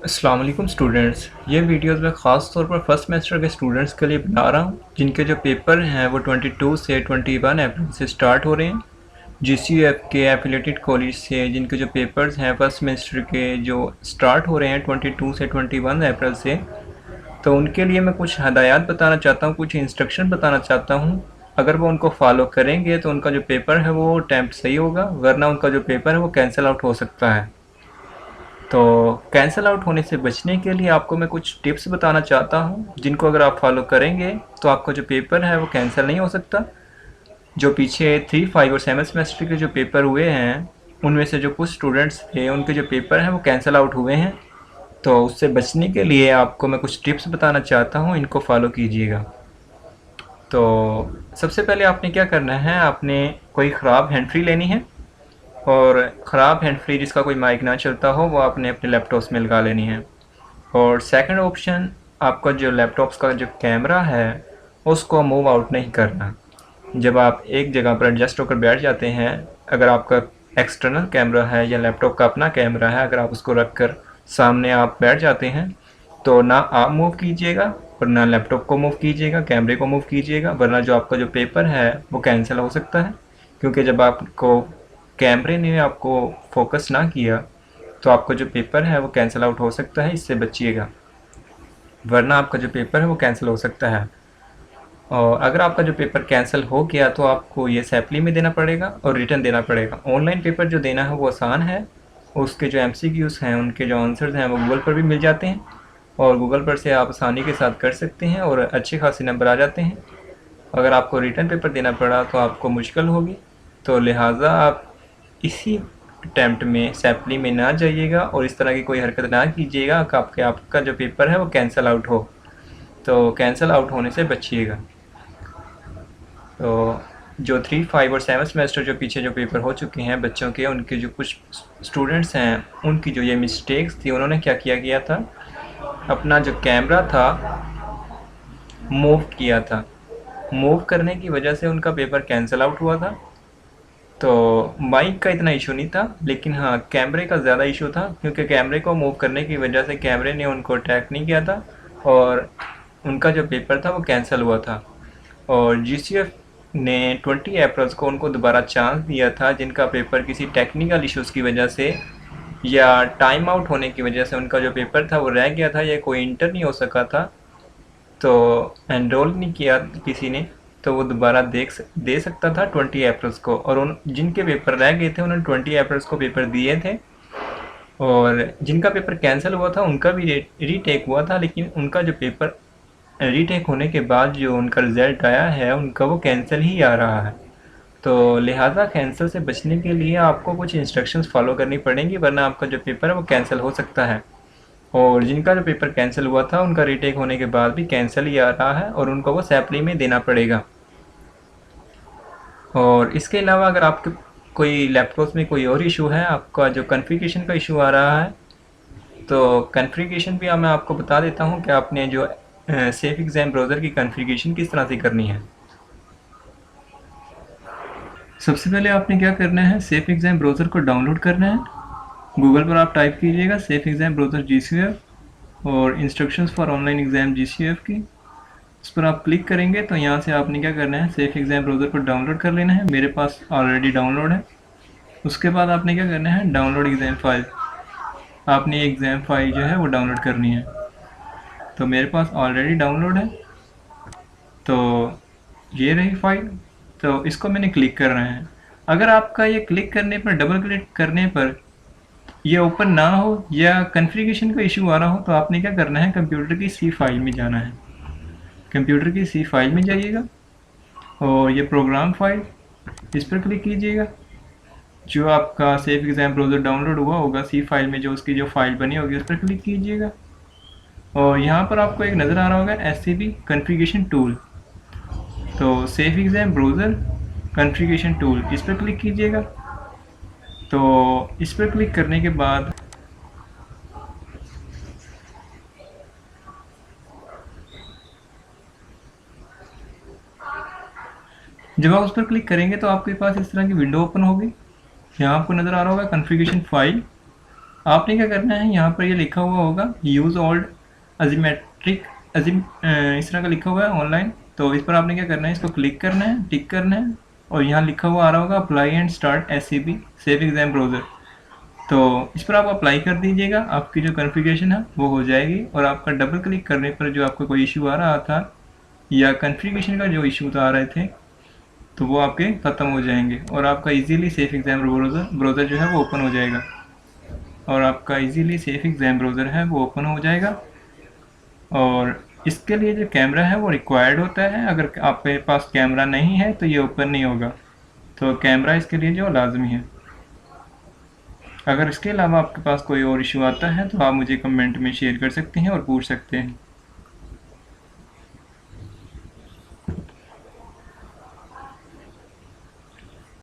अस्सलाम वालेकुम स्टूडेंट्स। ये वीडियोस मैं ख़ास तौर पर फर्स्ट सेमेस्टर के स्टूडेंट्स के लिए बना रहा हूँ जिनके जो पेपर हैं वो 22 से 21 अप्रैल से स्टार्ट हो रहे हैं। जीसीयूएफ के एफिलेटेड कॉलेज से जिनके जो पेपर्स हैं फर्स्ट सेमेस्टर के जो स्टार्ट हो रहे हैं 22 से 21 अप्रैल से, तो उनके लिए मैं कुछ हदायत बताना चाहता हूँ, कुछ इंस्ट्रक्शन बताना चाहता हूँ। अगर वो उनको फॉलो करेंगे तो उनका जो पेपर है वो अटैम्प्ट सही होगा, वरना उनका जो पेपर है वो कैंसिल आउट हो सकता है। तो कैंसिल आउट होने से बचने के लिए आपको मैं कुछ टिप्स बताना चाहता हूँ, जिनको अगर आप फॉलो करेंगे तो आपका जो पेपर है वो कैंसिल नहीं हो सकता। जो पीछे 3, 5 और 7 सेमेस्टर के जो पेपर हुए हैं, उनमें से जो कुछ स्टूडेंट्स थे उनके जो पेपर हैं वो कैंसिल आउट हुए हैं। तो उससे बचने के लिए आपको मैं कुछ टिप्स बताना चाहता हूँ, इनको फॉलो कीजिएगा। तो सबसे पहले आपने क्या करना है, आपने कोई ख़राब हैंड फ्री लेनी है, और ख़राब हैंड फ्री जिसका कोई माइक ना चलता हो वो आपने अपने लैपटॉप में लगा लेनी है। और सेकंड ऑप्शन, आपका जो लैपटॉप्स का जो कैमरा है उसको मूव आउट नहीं करना। जब आप एक जगह पर एडजस्ट होकर बैठ जाते हैं, अगर आपका एक्सटर्नल कैमरा है या लैपटॉप का अपना कैमरा है, अगर आप उसको रख कर सामने आप बैठ जाते हैं तो ना आप मूव कीजिएगा और ना लैपटॉप को मूव कीजिएगा, कैमरे को मूव कीजिएगा, वरना जो आपका जो पेपर है वो कैंसिल हो सकता है। क्योंकि जब आपको कैमरे ने आपको फोकस ना किया तो आपका जो पेपर है वो कैंसिल आउट हो सकता है, इससे बचिएगा, वरना आपका जो पेपर है वो कैंसिल हो सकता है। और अगर आपका जो पेपर कैंसिल हो गया तो आपको ये सैपली में देना पड़ेगा और रिटर्न देना पड़ेगा। ऑनलाइन पेपर जो देना है वो आसान है, उसके जो एमसीक्यूज़ हैं उनके जो आंसर्स हैं वो गूगल पर भी मिल जाते हैं, और गूगल पर से आप आसानी के साथ कर सकते हैं और अच्छे खासे नंबर आ जाते हैं। अगर आपको रिटर्न पेपर देना पड़ा तो आपको मुश्किल होगी, तो लिहाजा आप इसी अटैम्प्ट में सैपली में ना जाइएगा और इस तरह की कोई हरकत ना कीजिएगा कि आपका जो पेपर है वो कैंसिल आउट हो। तो कैंसिल आउट होने से बचिएगा। तो जो 3, 5 और 7 सेमेस्टर जो पीछे जो पेपर हो चुके हैं बच्चों के, उनके जो कुछ स्टूडेंट्स हैं उनकी जो ये मिस्टेक्स थी, उन्होंने क्या किया गया था, अपना जो कैमरा था मूव किया था। मूव करने की वजह से उनका पेपर कैंसिल आउट हुआ था। तो माइक का इतना इशू नहीं था, लेकिन हाँ कैमरे का ज़्यादा इशू था, क्योंकि कैमरे को मूव करने की वजह से कैमरे ने उनको अटैक नहीं किया था और उनका जो पेपर था वो कैंसिल हुआ था। और जीसीएफ ने 20 अप्रैल को उनको दोबारा चांस दिया था, जिनका पेपर किसी टेक्निकल इश्यूज़ की वजह से या टाइम आउट होने की वजह से उनका जो पेपर था वो रह गया था या कोई इंटर नहीं हो सका था, तो एनरोल नहीं किया किसी ने, तो वो दोबारा दे सकता था 20 अप्रैल को। और उन जिनके पेपर रह गए थे उन्होंने 20 अप्रैल को पेपर दिए थे, और जिनका पेपर कैंसिल हुआ था उनका भी रीटेक हुआ था, लेकिन उनका जो पेपर रीटेक होने के बाद जो उनका रिज़ल्ट आया है उनका वो कैंसिल ही आ रहा है। तो लिहाजा कैंसिल से बचने के लिए आपको कुछ इंस्ट्रक्शंस फॉलो करनी पड़ेंगी, वरना आपका जो पेपर है वो कैंसिल हो सकता है। और जिनका जो पेपर कैंसिल हुआ था उनका रीटेक होने के बाद भी कैंसिल ही आ रहा है और उनको वो सैपली में देना पड़ेगा। और इसके अलावा अगर आपके कोई लैपटॉप में कोई और इशू है, आपका जो कॉन्फ़िगरेशन का इशू आ रहा है, तो कॉन्फ़िगरेशन भी मैं आपको बता देता हूँ कि आपने जो सेफ एग्ज़ाम ब्राउज़र की कॉन्फ़िगरेशन किस तरह से करनी है। सबसे पहले आपने क्या करना है, सेफ एग्ज़ाम ब्राउज़र को डाउनलोड करना है। गूगल पर आप टाइप कीजिएगा सेफ एग्ज़ाम ब्राउज़र जीसीयूएफ और इंस्ट्रक्शंस फॉर ऑनलाइन एग्ज़ाम जीसीयूएफ की। उस पर आप क्लिक करेंगे तो यहाँ से आपने क्या करना है, सेफ एग्ज़ाम ब्राउज़र को डाउनलोड कर लेना है। मेरे पास ऑलरेडी डाउनलोड है। उसके बाद आपने क्या करना है, डाउनलोड एग्ज़ाम फाइल, आपने एग्ज़ाम फाइल जो है वो डाउनलोड करनी है। तो मेरे पास ऑलरेडी डाउनलोड है, तो ये रही फाइल। तो इसको मैंने क्लिक करना है। अगर आपका ये क्लिक करने पर, डबल क्लिक करने पर ये ओपन ना हो या कॉन्फ़िगरेशन का इशू आ रहा हो, तो आपने क्या करना है, कंप्यूटर की सी फाइल में जाना है। कंप्यूटर की सी फाइल में जाइएगा और ये प्रोग्राम फाइल, इस पर क्लिक कीजिएगा। जो आपका सेफ एग्ज़ाम ब्राउज़र डाउनलोड हुआ होगा सी फाइल में, जो उसकी जो फाइल बनी होगी उस पर क्लिक कीजिएगा। और यहाँ पर आपको एक नज़र आ रहा होगा एससीबी कॉन्फ़िगरेशन टूल, तो safe exam browser configuration tool, इस पर क्लिक कीजिएगा। तो इस पर क्लिक करने के बाद जब आप उस पर क्लिक करेंगे तो आपके पास इस तरह की विंडो ओपन होगी। यहाँ आपको नज़र आ रहा होगा कॉन्फ़िगरेशन फाइल, आपने क्या करना है, यहाँ पर ये लिखा हुआ होगा यूज़ ओल्ड अजीमेट्रिक अजीम, इस तरह का लिखा हुआ है ऑनलाइन। तो इस पर आपने क्या करना है, इसको क्लिक करना है, टिक करना है, और यहाँ लिखा हुआ आ रहा होगा apply and start SCB safe exam browser. तो इस पर आप अप्लाई कर दीजिएगा, आपकी जो कॉन्फ़िगरेशन है वो हो जाएगी, और आपका डबल क्लिक करने पर जो आपका कोई इशू आ रहा था या कॉन्फ़िगरेशन का जो इशू आ रहे थे, तो वो आपके ख़त्म हो जाएंगे, और आपका इजीली सेफ एग्ज़ाम ब्राउज़र जो है वो ओपन हो जाएगा, और आपका इजीली सेफ एग्ज़ाम ब्राउज़र है वो ओपन हो जाएगा। और इसके लिए जो कैमरा है वो रिक्वायर्ड होता है, अगर आपके पास कैमरा नहीं है तो ये ओपन नहीं होगा, तो कैमरा इसके लिए जो लाजमी है। अगर इसके अलावा आपके पास कोई और इशू आता है तो आप मुझे कमेंट में शेयर कर सकते हैं और पूछ सकते हैं।